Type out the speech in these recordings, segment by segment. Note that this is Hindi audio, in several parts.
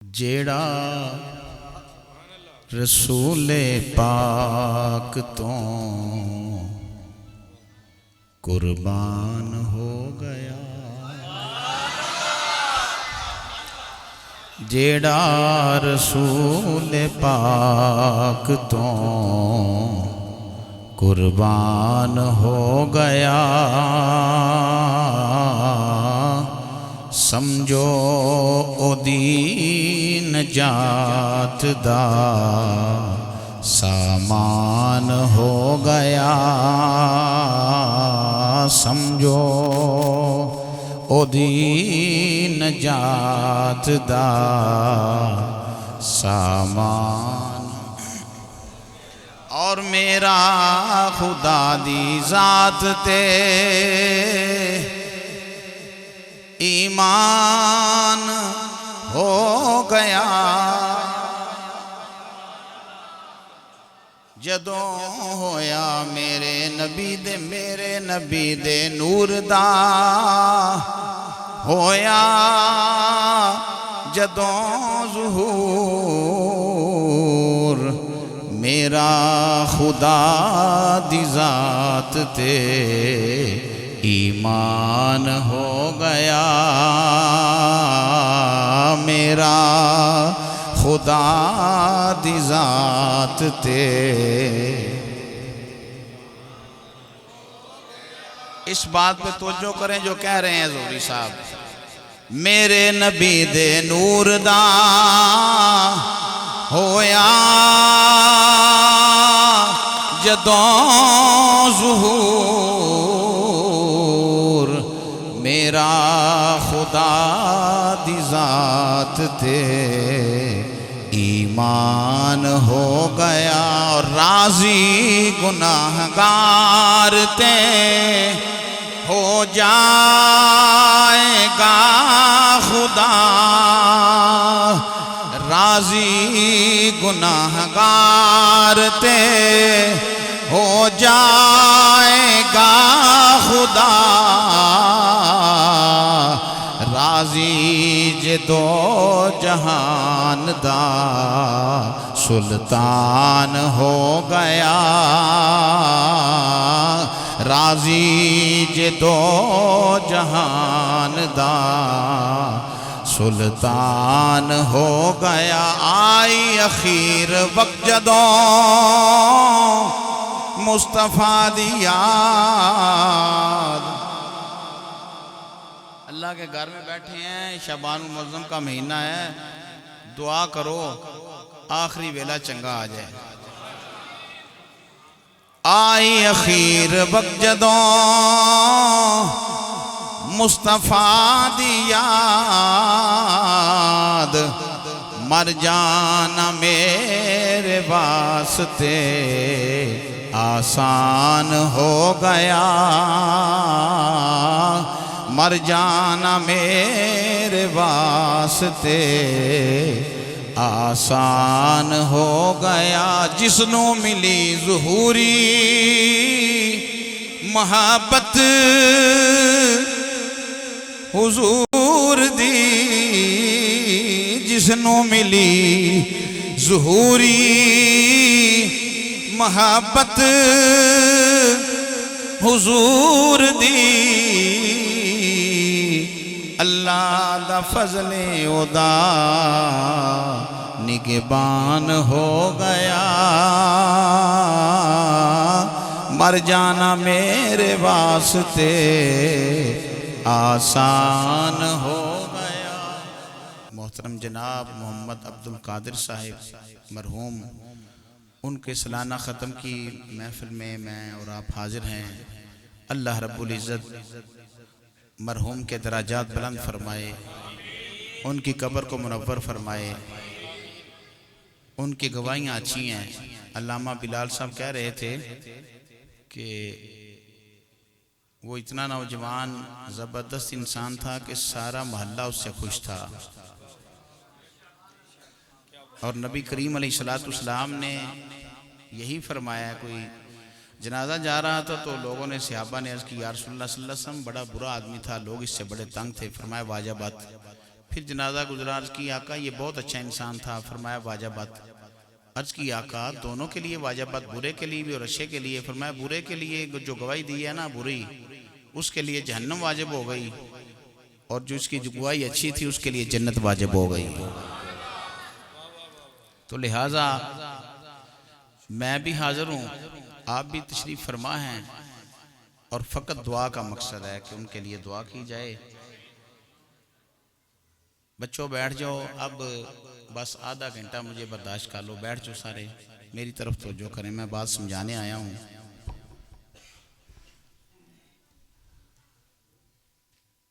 जेड़ा रसूले पाक तो कुर्बान हो गया, जेड़ा रसूले पाक तो कुर्बान हो गया, समझो ओदी नजात दा सामान हो गया, समझो ओदी नजात दा सामान। और मेरा खुदा दी जात ते ईमान हो गया, जदों होया मेरे नबी दे नूर दा होया, जदों ज़ुहूर मेरा खुदा दी जात ते ईमान हो गया, मेरा खुदा दी जात ते। इस बात पे तवज्जो करें जो कह रहे हैं ज़ोहरी साहब, मेरे नबी दे नूर दा होया, जदों ज़ुहूर मेरा खुदा दी जात ते ईमान हो गया, और राज़ी गुनाहगार ते हो जाएगा खुदा, राज़ी गुनाहगार ते हो जाएगा खुदा, राज़ी जे दो जहान दा सुल्तान हो गया, राज़ी जे दो जहान दा सुल्तान हो गया। आई अखीर वक्त जदों मुस्तफ़ा दी याद, अल्लाह के घर में बैठे हैं, शबान मुअज़्ज़म का महीना है, दुआ करो आखिरी वेला चंगा आ जाए। आई अखीर वक्त जदों मुस्तफ़ा दी याद, मर जाना मेरे वास्ते आसान हो गया, मर जाना मेरे वास्ते आसान हो गया, जिसनू मिली ज़ुहूरी मोहब्बत हुजूर दी, जिसनू मिली ज़ुहूरी मोहब्बत हुजूर दी, अल्लाह दा फज़ले उदा निगहबान हो गया, मर जाना मेरे वास्ते आसान हो गया। मोहतरम जनाब मोहम्मद अब्दुल कादिर साहिब मरहूम, उनके सालाना ख़त्म की महफिल में मैं और आप हाजिर हैं। अल्लाह रब्बुल इज़्ज़त मरहूम के दराजात बुलंद फरमाए, उनकी कब्र को मुनव्वर फरमाए, उनकी गवाहियाँ अच्छी हैं। अल्लामा बिलाल साहब कह रहे थे कि वो इतना नौजवान ज़बरदस्त इंसान था कि सारा मोहल्ला उससे खुश था, और नबी करीम अलैहिस्सलाम ने यही फरमाया, कोई जनाजा जा रहा था तो लोगों ने सहाबा ने अर्ज़ की, या रसूलल्लाह सल्लल्लाहु अलैहि वसल्लम बड़ा बुरा आदमी था, लोग इससे बड़े तंग थे। फरमाया वाजबात, फिर जनाजा गुजरा। अर्ज की आका ये बहुत अच्छा इंसान था। फरमाया वाजबात। अर्ज की आका दोनों के लिए वाजबात, बुरे के लिए भी और अच्छे के लिए। फरमाया बुरे के लिए जो गवाही दी है ना बुरी, उसके लिए जहन्नम वाजिब हो गई, और जो इसकी जो गवाही अच्छी थी उसके लिए जन्नत वाजिब हो गई। तो लिहाजा मैं भी हाजिर हूँ, आप भी तशरीफ़ फरमा हैं, और फ़कत दुआ का मकसद है कि उनके लिए दुआ की जाए। बच्चों बैठ जाओ, अब बस आधा घंटा मुझे बर्दाश्त कर लो। बैठ जाओ सारे, मेरी तरफ तवज्जो करें, मैं बात समझाने आया हूँ।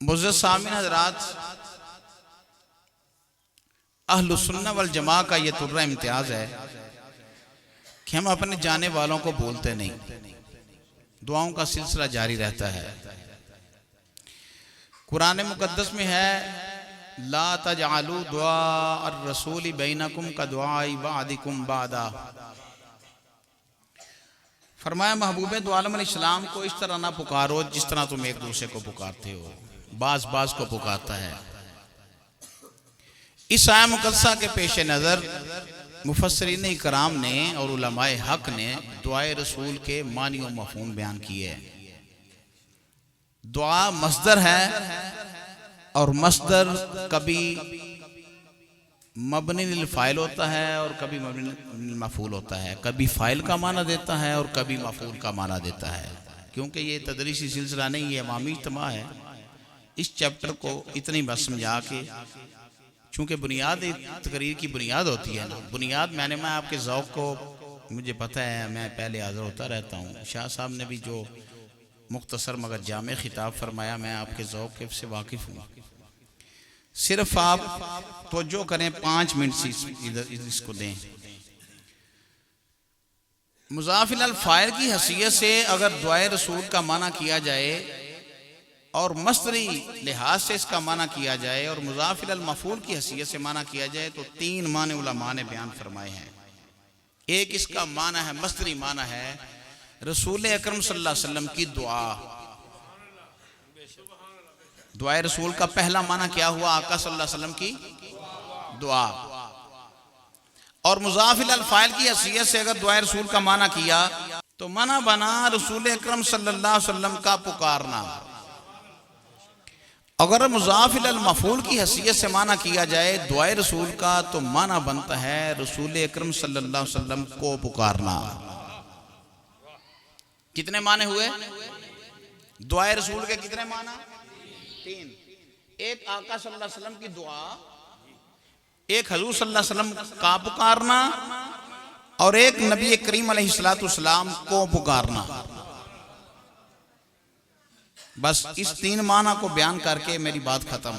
मुअज़्ज़ज़ सामीन हज़रात, अहलुस सुन्नह वल जमा का ये तुर्रा इम्तियाज़ है कि हम अपने जाने वालों को भूलते नहीं, दुआओं का सिलसिला जारी रहता है। कुरान मुक़द्दस में है ला तजअलू दुआ अर्रसूल बैनकुम का दुआई बादिकुम बादा। फरमाया महबूब दो आलम अलैहिस्सलाम को इस तरह ना पुकारो जिस तरह तुम एक दूसरे को पुकारते हो, बाज बाज को पुकारता है। इस आया मुकद्दसा के पेश नज़र मुफस्सिरीन इकराम ने और उलमाए हक ने दुआए रसूल के मानी और मफ़हूम बयान किए। दुआ मस्दर है, और मस्दर कभी मबनी लिल फ़ाइल होता है और कभी मबनी लिल मफ़ूल होता है। कभी फ़ाइल का माना देता है और कभी मफ़ूल का माना देता है। क्योंकि ये तदरीसी सिलसिला नहीं, ये इमामी इज्तिमा है। इस चैप्टर को इतनी बात समझा के, चूँकि बुनियाद तकरीर की बुनियाद होती है ना, बुनियाद मैं आपके ज़ौक़ को मुझे पता है, मैं पहले हाज़िर होता रहता हूँ। शाह साहब ने भी जो मुख्तसर मगर जामे खिताब फरमाया, मैं आपके ज़ौक़ से वाकिफ़ हूँ। सिर्फ आप तवज्जो करें, 5 मिनट से इसको दें। मुज़ाफ़िल अल फ़ाइल की हैसियत से अगर दुआए रसूल का माना किया जाए और मस्दरी लिहाज से इसका माना किया जाए और मुज़ाफ़िल अल मफ़ूल की हैसियत से माना किया जाए तो 3 माने उलमा ने बयान फरमाए हैं। एक इसका माना है, मस्दरी माना है रसूल अकरम सल्लल्लाहु अलैहि वसल्लम की दुआ। दुआए रसूल का पहला माना क्या हुआ? आका सल्लल्लाहु अलैहि वसल्लम की दुआ। और मुज़ाफ़िल अल फ़ाइल की हैसियत से अगर दुआए रसूल का माना किया तो माना बना रसूल अकरम सल्लल्लाहु अलैहि वसल्लम का पुकारना। अगर मुज़ाफ़िल अल मफ़ूल की हैसियत से माना किया जाए दुआए रसूल का तो माना बनता है रसूल अकरम सल्लल्लाहु अलैहि वसल्लम को पुकारना। कितने माने हुए? दुआए रसूल के कितने माना? 3। एक आका सल्लल्लाहु अलैहि वसल्लम की दुआ, एक हजूर सल्लल्लाहु अलैहि वसल्लम का पुकारना, और एक नबी करीम अलैहिस्सलातु वस्सलाम को पुकारना। बस इस 3 माना को बयान करके मेरी बात खत्म।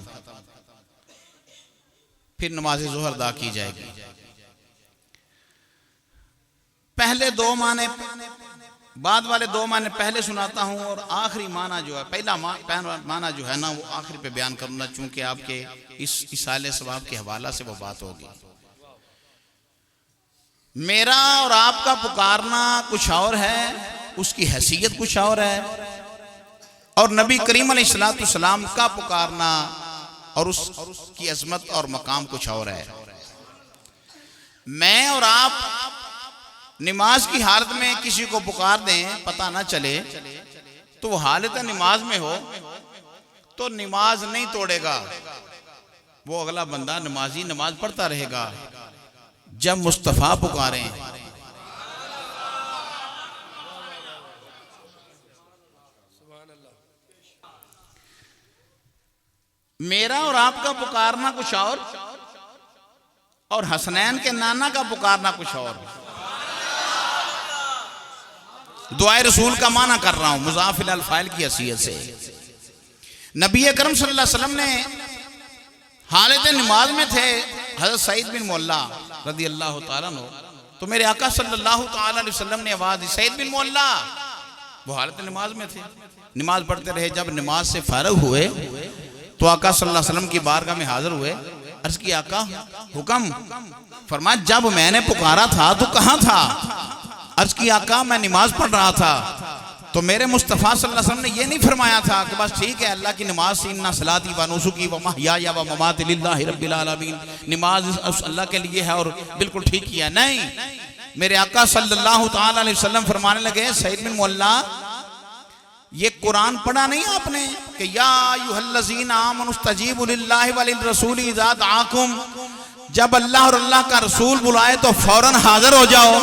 फिर नमाज ज़ोहर अदा की जाएगी। पहले 2 माने, बाद वाले 2 माने पहले सुनाता हूं, और आखिरी माना जो है, पहला माना जो है ना वो आखिरी पे बयान करूंगा, चूंकि आपके इस इसाले सवाब के हवाला से वो बात होगी। मेरा और आपका पुकारना कुछ और है, उसकी हैसियत कुछ और है, और नबी करीम अलैहिस्सलातु वस्सलाम का पुकारना और उसकी अजमत और मकाम कुछ और है। मैं और आप नमाज की हालत में किसी को पुकार दें, पता ना चले, तो वो हालत नमाज में हो तो नमाज नहीं तोड़ेगा, वो अगला बंदा नमाजी नमाज पढ़ता रहेगा। जब मुस्तफ़ा पुकारें, मेरा और आपका पुकारना कुछ और हसनैन के नाना का पुकारना कुछ और। दुआए रसूल का माना कर रहा हूं मुज़ाफ़िल अल फ़ाइल की हैसियत से। नबी अकरम सल्लल्लाहु अलैहि वसल्लम ने हालत नमाज में थे, हज़रत सईद बिन मुअल्ला रज़ी अल्लाह ताला अन्हु, तो मेरे आका सल्लल्लाहु ताला अलैहि वसल्लम ने आवाज़ दी, सईद बिन मुअल्ला। वो हालत नमाज में थे, नमाज पढ़ते रहे। जब नमाज से फारग हुए तो आका सल्लल्लाहु अलैहि वसल्लम की बारगाह में हाजिर हुए। अर्ज़ की आका हुक्म। फरमाया जब मैंने पुकारा था तो कहाँ था? अर्ज़ की आका मैं नमाज पढ़ रहा था। तो मेरे मुस्तफ़ा सल्लल्लाहु अलैहि वसल्लम ने ये नहीं फरमाया था कि बस ठीक है अल्लाह की नमाज से इन्ना सलाती व नुसुकी व महयाया व ममाती लिल्लाहि रब्बिल आलमीन, नमाज अल्लाह के लिए है और बिल्कुल ठीक किया। नहीं, मेरे आका सल्लल्लाहु ताला अलैहि वसल्लम फरमाने लगे, सईद बिन मुअल्ला ये कुरान पढ़ा नहीं आपने कि या अय्युहल्लज़ीना आमनुस्तजीबु लिल्लाहि व लिर्रसूली इज़ा दआकुम, जब अल्लाह और अल्लाह का रसूल बुलाए तो फौरन हाजिर हो जाओ।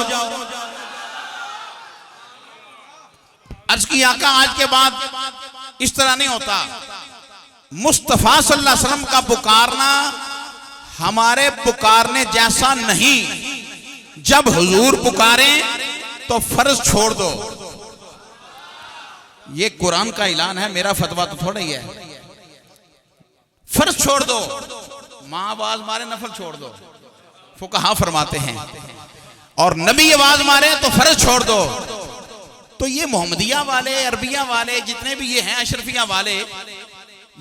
अर्ज की आका आज के बाद इस तरह नहीं होता। मुस्तफा सल्लल्लाहु अलैहि वसल्लम का पुकारना हमारे पुकारने जैसा नहीं। जब हुजूर पुकारे तो फर्ज छोड़ दो। ये कुरान का ऐलान है, मेरा फतवा तो थोड़ा ही है। फर्ज छोड़ दो, मां आवाज मारे नफल छोड़ दो, फुकहा फरमाते हैं, और नबी आवाज मारे तो फर्ज छोड़ दो। तो ये मोहम्मदिया वाले, अरबिया वाले, जितने भी ये हैं अशरफिया वाले,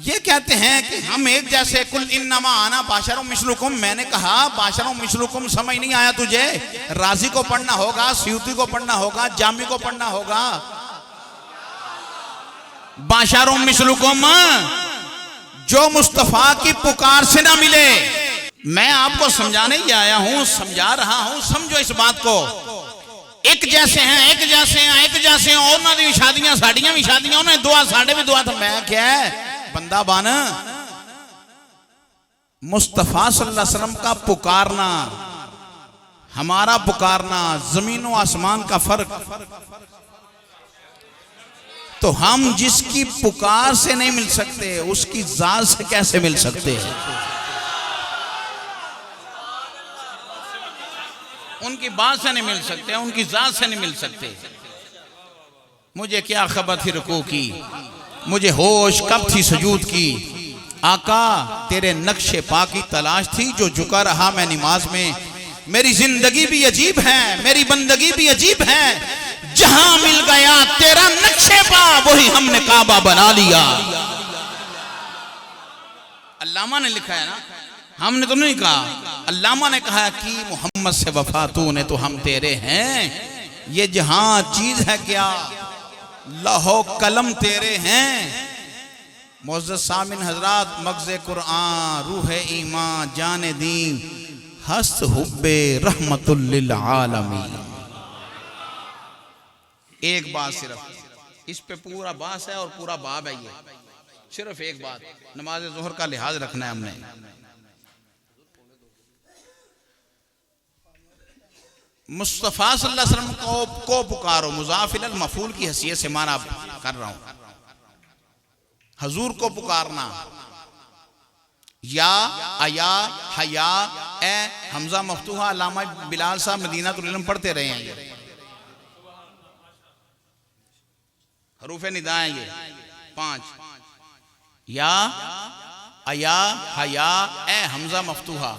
ये कहते हैं कि हम एक जैसे, कुल इन्नमा आना बाशरुम मिस्लुकुम। मैंने कहा बाशरुम मिस्लुकुम समझ नहीं आया तुझे? राजी को पढ़ना होगा, स्यूती को पढ़ना होगा, जामी को पढ़ना होगा। बाशरुम मिस्लुकुम जो मुस्तफा की पुकार से ना मिले। मैं आपको समझाने ही आया हूं, समझा रहा हूं, समझो इस बात को। एक जैसे हैं, एक जैसे हैं, एक जैसे हैं, और उन्होंने भी शादियां, साड़ियां भी शादियां, उन्हें दुआ, साढ़े भी दुआ। तो मैं क्या है बंदा बन। मुस्तफा सल्लल्लाहु अलैहि वसल्लम का पुकारना, हमारा पुकारना, जमीन व आसमान का फर्क। तो हम जिसकी पुकार से नहीं मिल सकते उसकी जात से कैसे मिल सकते हैं? उनकी बात से नहीं मिल सकते, उनकी जात से नहीं मिल सकते। मुझे क्या खबर थी रुकू की, मुझे होश कब थी सुजूद की। आका तेरे नक्शे पा की तलाश थी, जो झुका रहा मैं नमाज में। मेरी जिंदगी भी अजीब है, मेरी बंदगी भी अजीब है। जहां मिल गया तेरा नक्शे पा, वही हमने काबा बना लिया। अल्लामा ने लिखा है ना, हमने तो नहीं कहा। अल्लामा ने कहा कि मोहम्मद से वफा तूने तो हम तेरे हैं। ये जहां चीज है क्या, लौहो कलम तेरे हैं। मुअज़्ज़ज़ सामिन हजरात, मग़ज़े कुरान, रूह ईमान, जाने दीन, हस्त हुब्बे रहमतुल लिल आलमीन। एक बात सिर्फ, इस पे पूरा बास है और पूरा बाब है। ये सिर्फ एक बात, नमाज ज़ोहर का लिहाज रखना है हमने। मुस्तफ़ा सल्लल्लाहु अलैहि वसल्लम को पुकारो, मुज़ाफ़ इलल मफ़ूल की हैसियत से माना कर रहा हूं। हजूर को पुकारना, या अया हया ए हमजा मफ्तूहा। अल्लामा बिलाल साहब मदीनातुल इल्म पढ़ते रहे हैं। ये हरूफ निदा है, ये 5, या अया हया ए हमजा मफ्तूहा।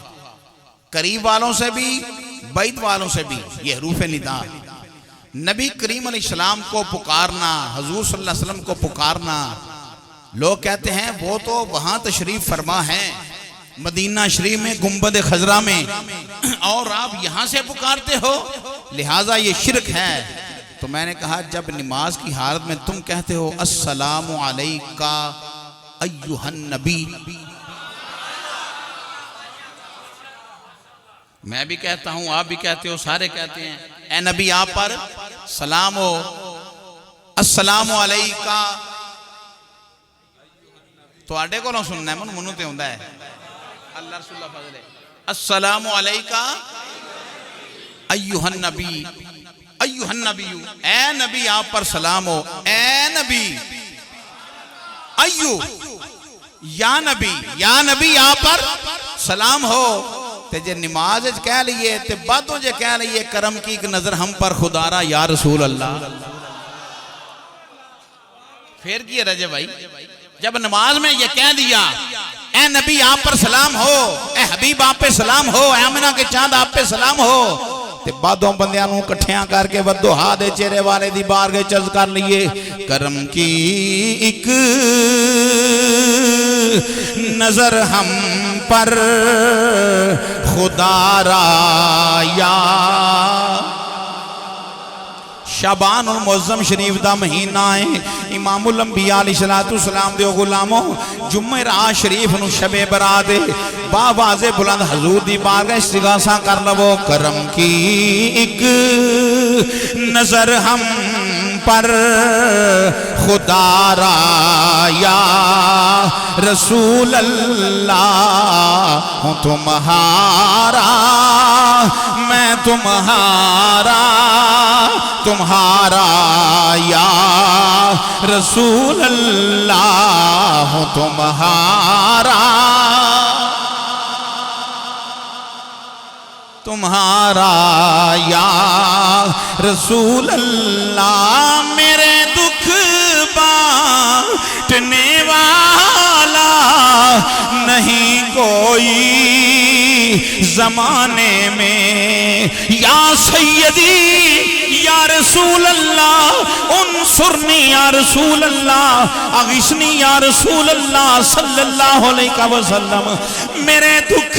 करीब वालों से भी, बैत वालों से भी, ये हरूफ निदा। नबी करीम अलैहिस्सलाम को पुकारना, हजूर सल्लल्लाहु अलैहि वसल्लम को पुकारना। लोग कहते हैं वो तो वहां तशरीफ फरमा है मदीना शरीफ में, गुंबद खजरा में, और आप यहां से पुकारते हो, लिहाजा ये शिरक है। तो मैंने कहा जब नमाज की हालत में तुम कहते हो अस्सलामु अलैका अय्युहन नबी, मैं भी कहता हूं, आप भी कहते हो, सारे कहते हैं, ए नबी आप पर सलाम हो, अस्सलामु अलैका। तो आडे को सुनना है, मनु ते हुंदा है अल्लाह रसूल फजले। अस्सलामु अलैका अय्युहन नबी, अय्युहन नबीयू, ए नबी आप पर सलाम हो। ए नबी, अय्यू, या नबी आप पर सलाम हो। ते जे नमाज कह लिए ते बादों जे कह लिए करम की एक नजर हम पर खुदारा या रसूल अल्लाह। फिर की रजे भाई, जब नमाज में ये कह दिया ए नबी आप पर सलाम हो, ए हबीब आप पे सलाम हो, ए आमिना के चांद आप पे सलाम हो, ते बादों बंदियां नूं इकट्ठियां करके वद्दो हा दे चेहरे वाले दी बारगाह चर्ज कर लिए। करम की एक नजर हम पर खुदारा या शाबान और मुअज़्ज़म शरीफ दा महीना है। इमामुल अंबिया अलैहिस्सलाम दे गुलामों जुमेरात शरीफ नु शबे बरात बावाज़े बुलंद हजूर दी बारगाह इस्तिग़ासा कर लवो। करम की एक नजर हम पर खुदारा या रसूल अल्लाह हूँ तुम्हारा मैं तुम्हारा तुम्हारा या रसूल अल्लाह हूँ तुम्हारा तुम्हारा या रसूल अल्लाह। मेरे दुख बांटने वाला नहीं कोई जमाने में या सैयदी या रसूल अल्लाह उनसुरनी या रसूल अल्लाह अगिस्नी या रसूल अल्लाह सल्लल्लाहु अलैहि वसल्लम। मेरे दुख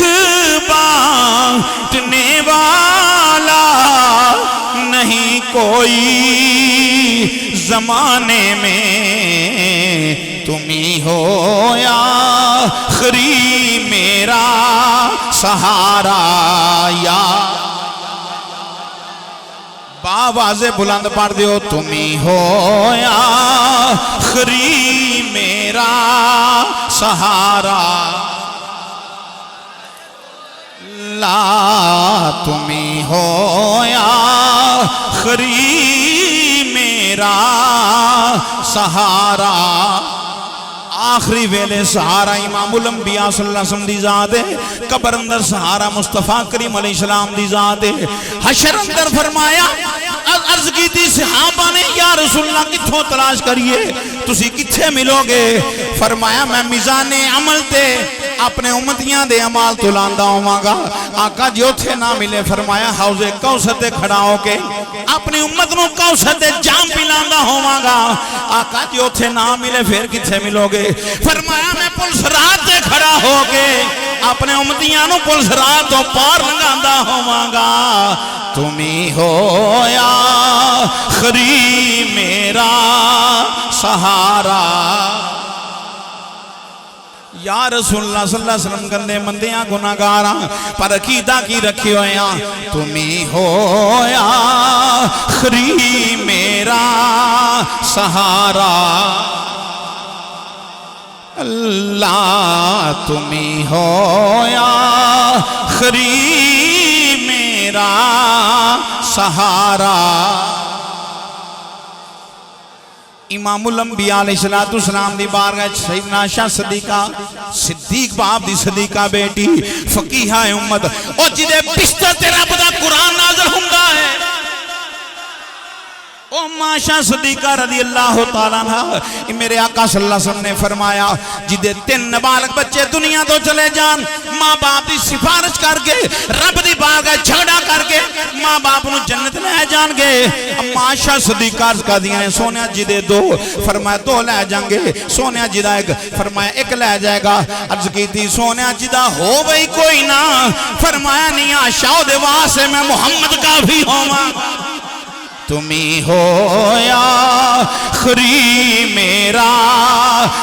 बांटने वाला नहीं कोई जमाने में तुम ही हो या आखिरी मेरा सहारा या बावाज़े बुलंद पढ़ दियो तुम ही हो या आखिरी मेरा सहारा ला तुम ही हो या आखिरी मेरा सहारा। आखिरी वेले सहारा इमामुल अंबिया सल्लल्लाहु अलैहि वसल्लम दी जात है। कब्र अंदर सहारा मुस्तफा करीम अलैहिस्सलाम दी जात है। हशर अंदर फरमाया अर्ज की थी सहाबा ने या रसूलल्लाह किथों तलाश करिए तुसी किथे मिलोगे। फरमाया मैं मिजाने अमल ते अपने उम्मतियां दे अमाल तो लांदा होवांगा। आका जी उथे ना मिले फरमाया हौजे कौसर ते खड़ा होके अपनी उम्मत नूं कौसर ते जाम पिलांदा होवांगा। आका जी उथे ना मिले फिर किथे मिलोगे। फरमाया मैं पुलिस रात ते खड़ा होके अपने उम्मतियां नूं पुलिस रात तो पार लंघांदा होवांगा। तुम ही हो या आखिरी मेरा सहारा या रसूलुल्लाह सल्लल्लाहु अलैहि वसल्लम गंदे मंदियां गुनाहगारां पर अकीदा की रखे होया तुम ही हो या आखिरी मेरा सहारा अल्लाह तुम ही हो या आखिरी मेरा सहारा। इमामुल अंबिया अलैहिस्सलाम दी बारगाह सैयदना आयशा सिद्दीका सिद्दीक बाप दी सिद्दीका बेटी फकीहा उम्मत और जिदे बिस्तर ते रब दा कुरान नाज़िल हुंदा है ओ माशा सिद्दीका रज़ी अल्लाह तआला अन्हा। मेरे आका सल्लल्लाहु अलैहि वसल्लम ने फरमाया जिदे 3 नाबालिग बच्चे दुनिया तो चले जान माँ बाप की सिफारिश करके रब दी बारगाह झगड़ा करके माँ बाप नूं जन्नत ले जाएंगे। माशा सिद्दीका का दिया ने सोनिया जिदे 2 फरमाया 2 ले जाएंगे। सोनिया जिदा 1 फरमाया 1 ले जाएगा। अर्ज की थी सोनिया जिदा हो गई कोई ना फरमाया नहीं आशा दे वास्ते मैं मुहम्मद का भी होवा। तुम ही हो या आखिरी मेरा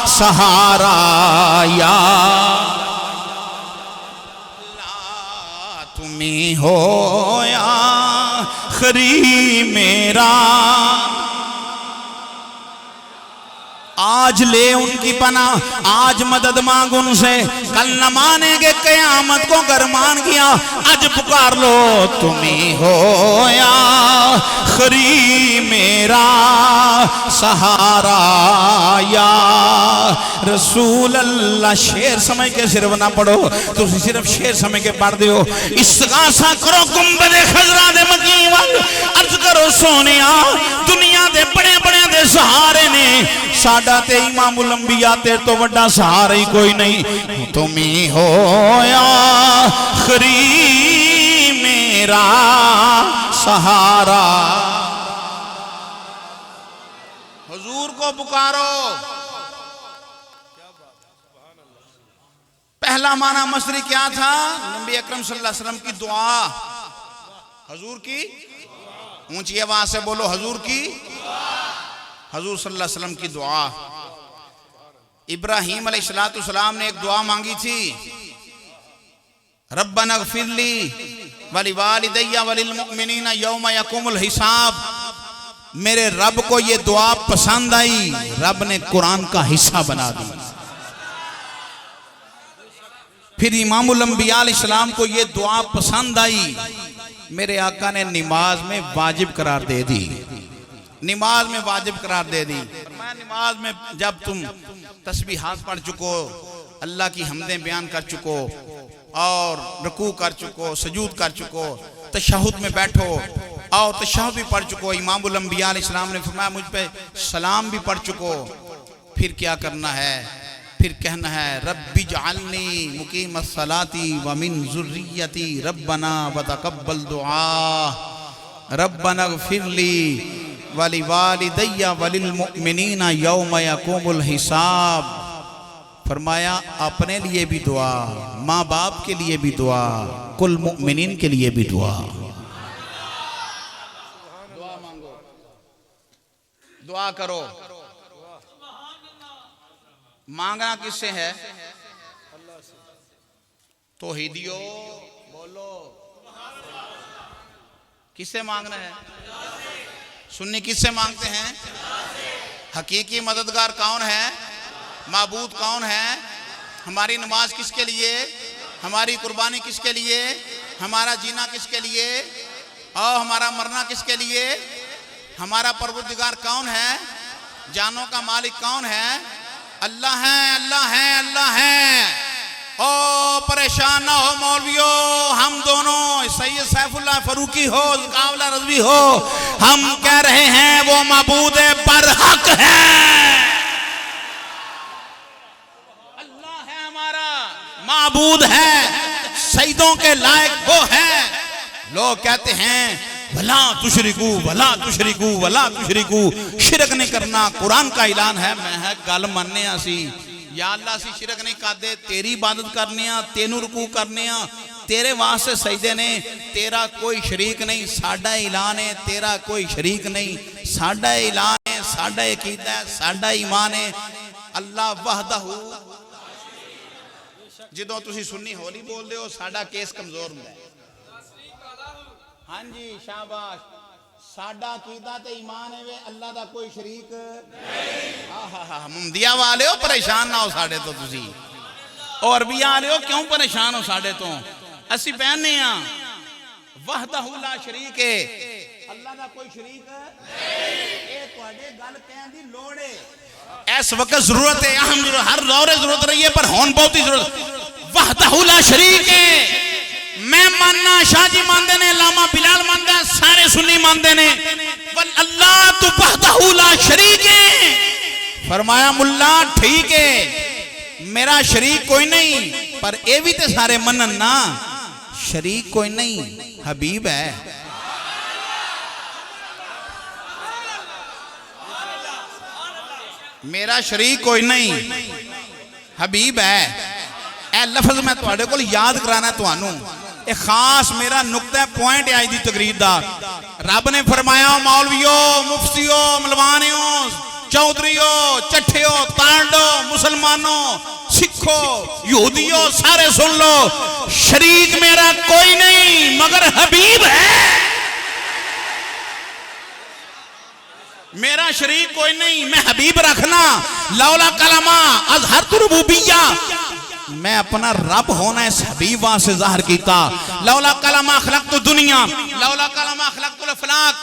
सहारा या तुम ही हो या आखिरी मेरा। आज ले उनकी पनाह आज मदद मांग उनसे कल न मानेंगे कयामत को गरमान किया आज पुकार लो तुम ही हो या आखिरी मेरा सहारा या रसूल अल्लाह। शेर समझ के सिर्फ ना पढ़ो तुम सिर्फ शेर समझ के पढ़ दो। इस्तिग़ासा करो गुंबद खजरा दे मकी वाल अर्ज करो सोनिया दुनिया दे बड़े बड़े दे सहारे ने साडा ते इमामुल अंबिया ते तो वड्डा सहारा ही कोई नहीं। तुम ही हो या आखिरी मेरा सहारा। हुजूर को पुकारो। पहला माना मसरी क्या था? नबी अकरम सल्लल्लाहु अलैहि वसल्लम की दुआ। हुजूर की ऊंची आवाज से बोलो हुजूर की, हुजूर सल्लल्लाहु अलैहि वसल्लम की दुआ। इब्राहीम अलैहिस्सलाम ने एक दुआ मांगी थी, रब्बना ग़फ़िरली वलिवालिदैया वलिल मुमिनीना यौम यक़ूमुल हिसाब। मेरे रब को ये दुआ पसंद आई, रब ने कुरान का हिस्सा बना दी। फिर इमामुल अंबिया अलैहिस्सलाम को ये दुआ पसंद आई, मेरे आका ने नमाज में वाजिब करार दे दी, नमाज में वाजिब करार दे दी। मैं नमाज में जब तुम तस्बीहात पढ़ चुको, अल्लाह की हमदें बयान कर चुको और रुकू कर चुको, सजूद कर चुको, तशहुद में बैठो और तशहुद भी पढ़ चुको, इमामुल अंबिया अलैहिस्सलाम ने फरमाया मुझ पे सलाम भी पढ़ चुको, फिर क्या करना है? फिर कहना है रब्बी जअलनी मुकीमस सलाती व मिन ज़ुर्रियती रब्बना व तक़ब्बल दुआ रब्बना ग़फ़िरली वलिवालिदैया वलिल मुमिनीना यौम यक़ूमुल हिसाब। फरमाया अपने लिए भी दुआ, माँ बाप के लिए भी दुआ, कुल मुमिनीन के लिए भी दुआ। दुआ मांगो, दुआ करो। मांगना किससे है? तौहीदियो बोलो, किससे मांगना है? सुन्नी किससे मांगते हैं? हकीकी मददगार कौन है? माबूद कौन है? हमारी नमाज किसके लिए? हमारी कुर्बानी किसके लिए? हमारा जीना किसके लिए? और हमारा मरना किसके लिए? हमारा परवरदिगार कौन है? जानों का मालिक कौन है? अल्लाह है, अल्लाह है, अल्लाह है। ओ परेशान ना हो मौलवियो, हम दोनों सैयद सैफुल्लाह फरूकी हो, कावला रज़वी हो, हम कह रहे हैं वो माबूद बरहक है, अल्लाह है हमारा माबूद है, सईदों के लायक वो है। लोग कहते हैं भला तुशरिकू भला तुशरिकू भला तुशरिकू, शिरक नहीं करना, कुरान का ऐलान है। मैं है गल मानने सी, या अल्लाह सी शिरक नहीं करते, तेरी इबादत करने, तेनू रुकू करने, तेरे वास्ते सजदे ने, तेरा कोई शरीक नहीं, साडा ऐलान है, तेरा कोई शरीक नहीं, साडा ऐलान है, साडा अकीदा है, साडा ईमान है, अल्लाह वहदहू। जिदों तुसी सुन्नी होली बोलते हो, साडा केस कमजोर हुंदा है। हाँ जी शाबाश, साडा अकीदा ते ईमान है वे अल्लाह दा कोई शरीक नहीं। मुमदिया वाले हो परेशान ना हो साडे तो, तुसी और भी वाले हो क्यों परेशान हो साडे तो? असी पहनने आ वहदहू ला शरीक है, अल्लाह दा कोई शरीक नहीं। ये तुहाडे गल कहन दी लोड़ है, इस वक्त जरूरत है, अहम जरूरत, हर दौरे जरूरत रही है, पर होन बहुत ही जरूरत। वहदहू ला शरीक है, मैं मानना, शाह जी मानते ने, लामा बिलाल मानता, सारे सुन्नी मानते ने, अल्लाह तू वहदहू ला शरीक है। फरमाया मुल्ला ठीक है, मेरा शरीक कोई नहीं, पर ये भी तो सारे मनन ना, शरीक कोई नहीं, हबीब है। मेरा शरीक कोई नहीं, हबीब है। ए लफ्ज मैं तुहाडे कोल याद कराना तुहानू, एक खास मेरा नुक्ता पॉइंट है आज दी तकरीर दा। रब ने फरमाया मौलवियो, मुफ्तियो, मलवानियो, चौधरियो, चट्ठियो, तांडो, मुसलमानों, सिखो, यहूदियों, सारे सुन लो, शरीक मेरा कोई नहीं मगर हबीब है। मेरा शरीक कोई नहीं, मैं हबीब रखना। लौला कलमा अज़हरतु रुबूबिय्या, मैं अपना रब होना इस हबीब वास्ते ज़ाहिर कीता। लौला कलमा खलक़तु दुनिया, लौला कलमा खलक़तुल अफ़लाक,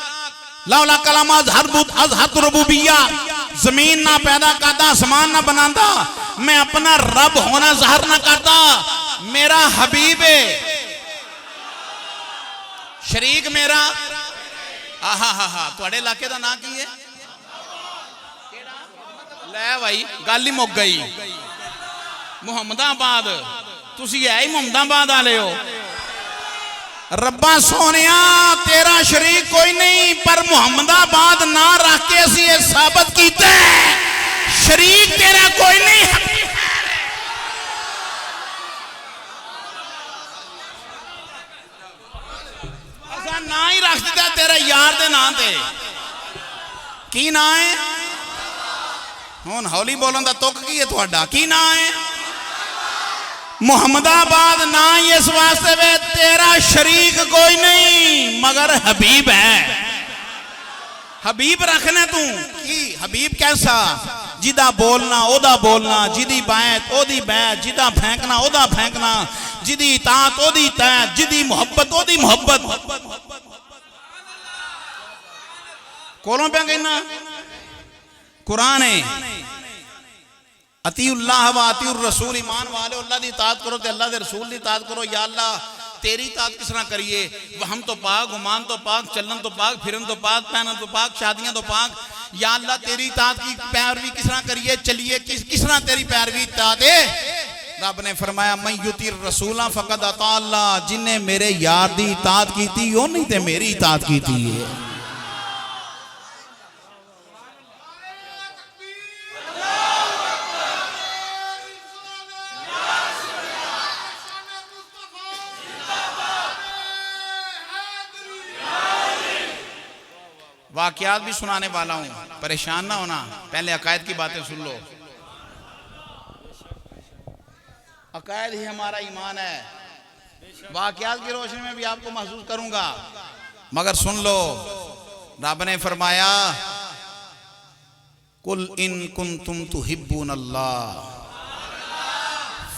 लौला कलमा अज़हरतु रुबूबिय्या, जमीन ना पैदा करता, आसमान ना बनाता, मैं अपना रब होना ज़ाहिर ना करता। मेरा हबीब है, शरीक मेरा आहा तुहाडे इलाके दा नाम की है? लै भाई गल ही मुक गई। मुहम्मदाबाद, तुसी है ही मुहम्मदाबाद वाले हो। रब्बा सोनिया तेरा शरीक कोई नहीं, पर मुहम्मदाबाद ना रख के असी ये साबित कीता है शरीक तेरा कोई नहीं। असा ना ही रखते दिता तेरे यार दे नां ते की ना है हुण हौली बोलन दा तुक की है तुहाडा की ना है मुहम्मदाबाद ना ही इस वास्ते वे तेरा शरीक कोई नहीं मगर हबीब है हबीब रखना तू की हबीब कैसा जिदा बोलना ओदा बोलना जिदी बैत ओदी बैत जिदा फेंकना ओदा फेंकना जिदी तात ओदी तात जिदी मोहब्बत ओदी मोहब्बत कोलों पे कहना कुरान है अतीउल्लाह व अतीउर रसूल ईमान वाले अल्लाह दी इताअत करो ते अल्लाह दे रसूल दी इताअत करो या अल्लाह तेरी इताअत किस तरह करिए हम तो पाक गुमान तो पाक चलन तो पाक फिरन तो पाक पहनन तो पाक शादियां तो पाक या अल्लाह तेरी इताअत की पैरवी किस तरह करिए चलिए किस तरह तेरी पैरवी इताअत है रब ने फरमाया मैं युतिर रसूला फकद अता अल्लाह जिन्हें मेरे यार दी इताअत की थी ओ नहीं ते मेरी इताअत की थी वाकयात भी सुनाने वाला हूं परेशान ना होना पहले अकायद की बातें सुन लो अकायद ही हमारा ईमान है वाकयात की रोशनी में भी आपको महसूस करूंगा मगर सुन लो रब ने फरमाया कुल इन कुंतुम तुहिब्बून अल्लाह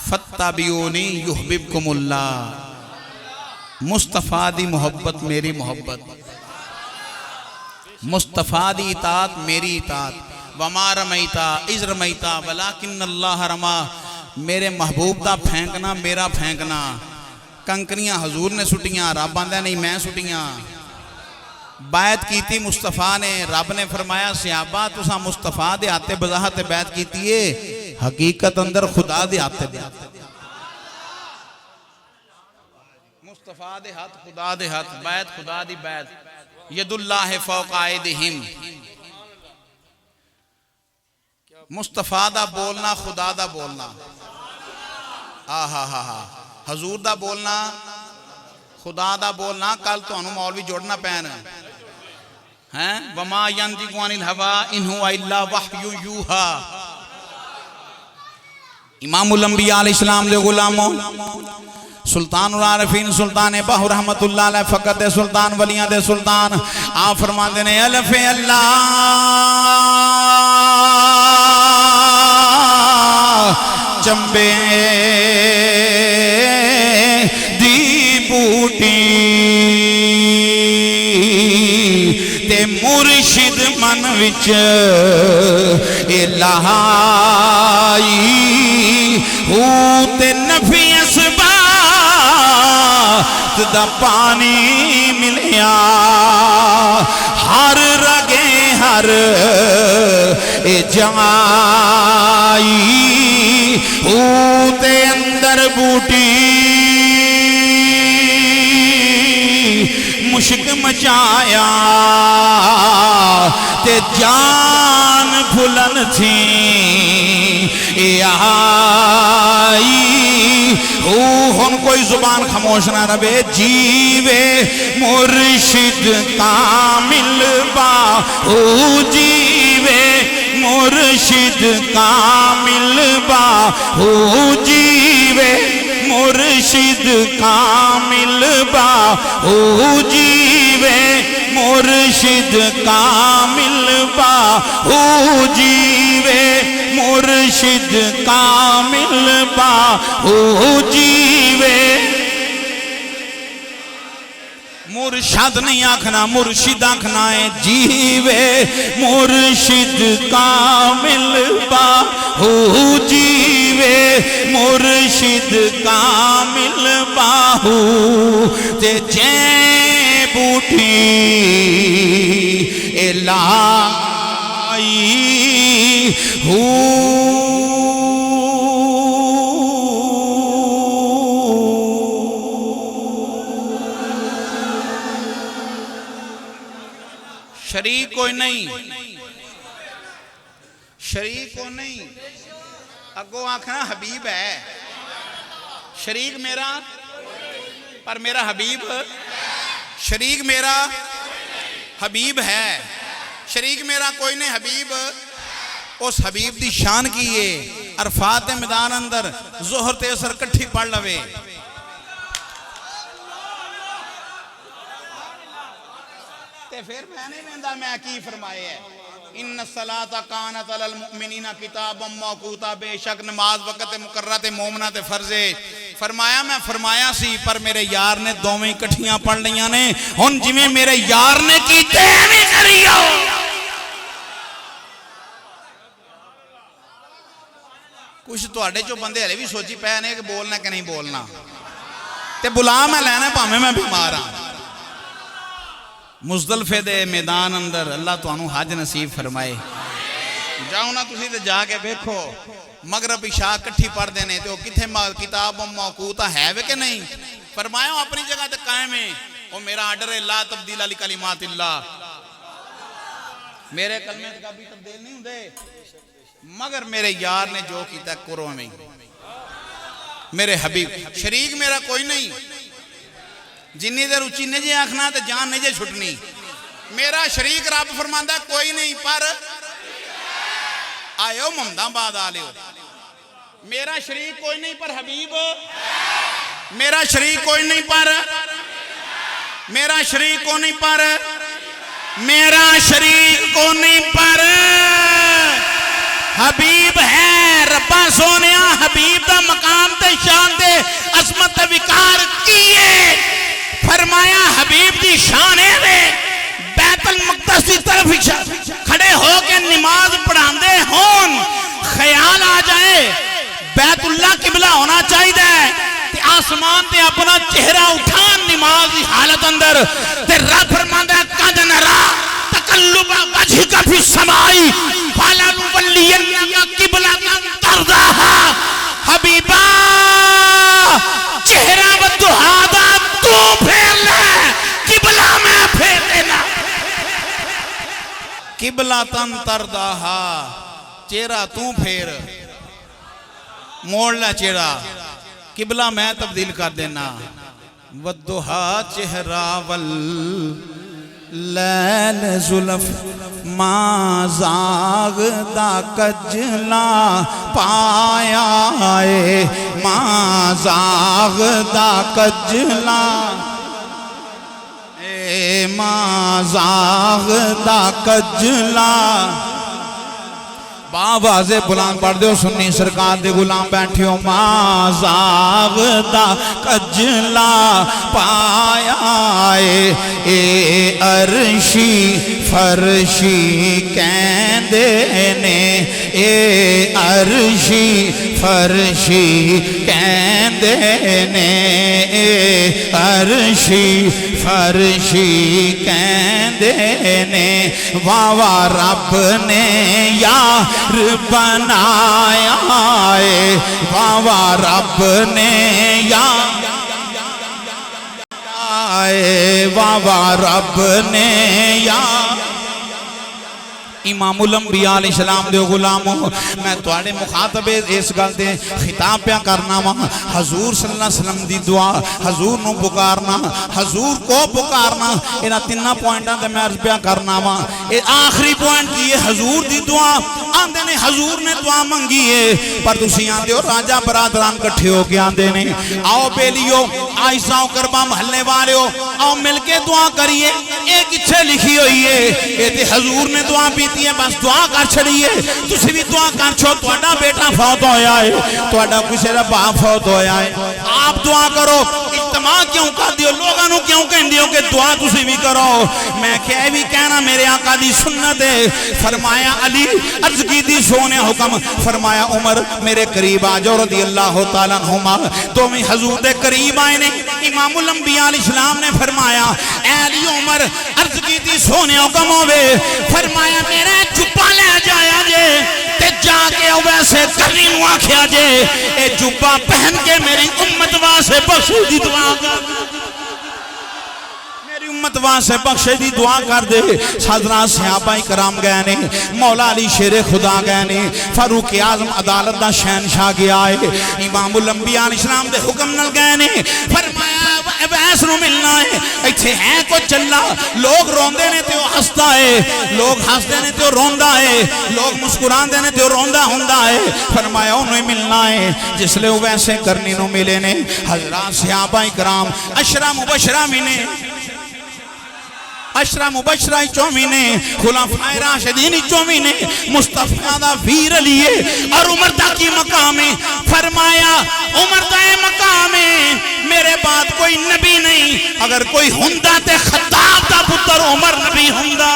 फत्तबिऊनी युहब्बुकुमुल्लाह मुस्तफा दी मोहब्बत मेरी मोहब्बत मुस्तफ़ा दी इताअत मेरी इताअत वमा रमैता इज़ रमैता वलाकिन्नल्लाह रमा मेरे महबूब दा फेंकना मेरा फेंकना कंकरियां हजूर ने सुटियां रब आंदा नहीं मैं सुटियां बैत की थी मुस्तफ़ा ने रब ने फरमाया सहाबा तुसा मुस्तफ़ा दे हाथे बज़ाहत बैत की है हकीकत अंदर खुदा दे हाथे मुस्तफ़ा दे हाथ खुदा दे हाथ बैत खुदा दी बैत यदुल्लाह फौका ऐदिहिम मुस्तफा दा बोलना खुदा दा बोलना हा हजूर दा बोलना खुदा दा बोलना कल तुहानू मौलवी जोड़ना पैन हैं वमा यंतिकु अनिल हवा इन हुवा इल्ला वहयु यूहा इमामुल अंबिया अलैहिस्सलाम दे गुलामों सुल्तानुल आरिफीन सुल्तान बाहु रहमतुल्लाह अलैह फकत दे सुल्तान वलियां दे सुल्तान आप फरमाते ने अल्फ अल्लाह चंबे दी बूटी ते मुर्शिद मन विच इलाही हू ते नफी असबा दा पानी मिलिया हर रगे हर ए जाई ऊते अंदर बूटी मुश्क मचाया ते जान फुलन थी आई हुन कोई जुबान खामोश ना रहे जीवे मुर्शिद कामिल बाहू जीवे मुर्शिद कामिल बाहू जीवे मुर्शिद कामिल बाहू जीवे मुर्शिद कामिल बाहू जीवे मुर्शिद कामिल बाहू जीवे मुर्शद नहीं आखना मुर्शिद आखना है जीवे मुर्शिद कामिल बाहू जीवे मुर्शिद कामिल बाहू ते जै बूटी एलाई हूँ शरीक कोई नहीं शरीक को नहीं अगो आखना हबीब है शरीक मेरा पर मेरा हबीब शरीक मेरा हबीब है, शरीक मेरा कोई नहीं। हबीब उस हबीब की शान की है। अरफात के मैदान अंदर जोहर ते असर कट्ठी पढ़ लवे। ते फिर मैं नहीं वेंदा मैं की फरमाया है, इन्न सलाता कानत अलल मुमिनीना किताबम मौकूता, बेशक नमाज वक्त मुकर्रर ते मोमना ते फर्जे। फरमाया मैं फरमाया सी पर मेरे यार ने दोवें इकट्ठियां पढ़ लियां ने। हुण जिवें मेरे यार ने कीते एवें करियो। कुछ तुहाडे चो बंदे हले भी सोची पै ने कि बोलना कि नहीं बोलना, ते बुला मैं लैना भावें मैं बीमार हाँ। मुज़दलिफे दे मैदान अंदर अल्लाह तुहानू हज नसीब फरमाए। जाओ ना तुसी ते जाके देखो मगरब इशा इकट्ठी पढ़ते हैं तो किथे किताब मौकूता है वे कि नहीं। फरमाया अपनी जगह ते कायम है। वो मेरा आर्डर है ला तब्दील अली कलिमातिल्लाह। मेरे कलमे कभी तब्दील नहीं होंदे, मगर मेरे यार ने जो किया करो में। मेरे हबीब शरीक मेरा कोई नहीं। जिन्नी देर उची नहीं जे आखना तो जान नहीं जे छुटनी। मेरा शरीक रब फरमांदा कोई नहीं पर आयो मोहम्मदाबाद आ लियो। मेरा शरीक कोई नहीं पर हबीब, मेरा शरीक कोई नहीं पर, मेरा शरीक को नहीं पर, मेरा शरीक को नहीं पर हबीब है। रब्बा सोनिया हबीब दा मकाम ते शान ते असमत विकार किए। फरमाया हबीब दी शान है बैतुल मुक़द्दस की तरफ खड़े होके नमाज पढ़ाते होन, ख्याल आ जाए बैतुल्लाह किबला होना चाहिए ते आसमान ते अपना चेहरा उठा नमाज की हालत अंदर ते रब फरमांदा कद नरा तकल्लुबा वजहिका फिस समाई फलनुवल्लियन्नका किबलतन तरदाहा। हबीबा चेहरा वद्दुहादा तू फेर ले, किबला मैं फेर देना। किबलतन तरदाहा चेहरा तू फेर, मोड़ ला चेहरा, किबला मैं तब्दील कर देना। वद्दुहा चेहरा वल लैल जुल्फ माज़ाग दा कजला पाया है, माज़ाग दा कजला ए माज़ाग दा कजला। बावाजे बुलंद पढ़ दो सुन्नी सरकार दे गुलाम बैठे हो। माज़ाग दा कजला पाया ए अरशी फरशी कहंदे ने, ए अरशी फरशी कहंदे ने, ए अरशी फरशी कहंदे ने। वावा रब ने यार बनाया है, वावा रब ने यार वावा रब ने यार। इमामुल अंबिया अलैहिस्सलाम दे गुलामो मैं तुहाडे मुखातबे इस गल ते खिताब पे करना वा। हजूर सल्लल्लाहु अलैहि वसल्लम दी दुआ, हजूर नु पुकारना, हजूर को पुकारना, इना तिन्ना पॉइंटां ते मैं अर्ज पे करना वा। ए आखिरी पॉइंट की है हजूर दी दुआ। आंदे ने हजूर ने दुआ मंगी है पर तुसी आंदे हो राजा बरादरान इकट्ठे होके आंदे ने, आओ बेलियो आइसाओ करबा महल्ले वालियो आओ मिलके दुआ करिए। ये किथे लिखी हुई है? ये ते हजूर ने दुआ पीती है, बस दुआ कर छड़िए। तुसी भी दुआ कर छो, तुहाडा बेटा फौत होया है, तुहाडा किसी दा बाप फौत होया है, आप दुआ करो। इज्तिमा क्यों कर दियो? लोगों को क्यों कहंदे हो कि दुआ तुसी भी करो? मैं क्या भी कहना मेरे आका दी सुन्नत है। फरमाया अली अर्ज की दी सोने हुक्म, फरमाया उमर मेरे करीब आ जाओ रज़ियल्लाहु ताला अन्हुमा। तो मैं हजूर दे करीब आए ने। इमामुल अंबिया अलैहिस्सलाम ने फरमाया ऐ अली उमर अर्ज की दी सोने हुक्म होवे, फरमाया मेरा जुब्बा ले जाया जे ते जाके वैसे करनी नु आखिया जे ए जुब्बा पहन के मेरी उम्मत वास्ते बख्शी दी दुआ कर। उम्मत वास्ते बख्शे दी दुआ कर दे। साधना सहाबा कराम गए ने, मौला अली शेरे खुदा गए ने, फारूक आजम अदालत दा शहनशाह गया है, इमामुल अंबिया इस्लाम दे हुक्म नाल गए ने। फरमाया वैस नूं मिलना है, इत्थे है कोई चला। लोग रोंदे ने ते ओह हसदा है, लोग हसदे ने ते ओह रोंदा है, लोग मुस्कुरांदे ने ते ओह रोंदा हुंदा है। फरमाया उन्हें मिलना है जिसले ओह वैसे करनी नूं मिले ने। हज़रात सहाबा कराम अशरा मुबशरा भी ने, अशरा मुबशरा चौमी ने, खुलाफाए राशिदीन चौमी ने, मुस्तफा दा वीर अली है और उमर दा की मकाम है। फरमाया उमर दा मकाम है, मेरे बाद कोई नबी नहीं, अगर कोई हुंदा ते खत्ताब दा पुत्र उमर नबी हुंदा।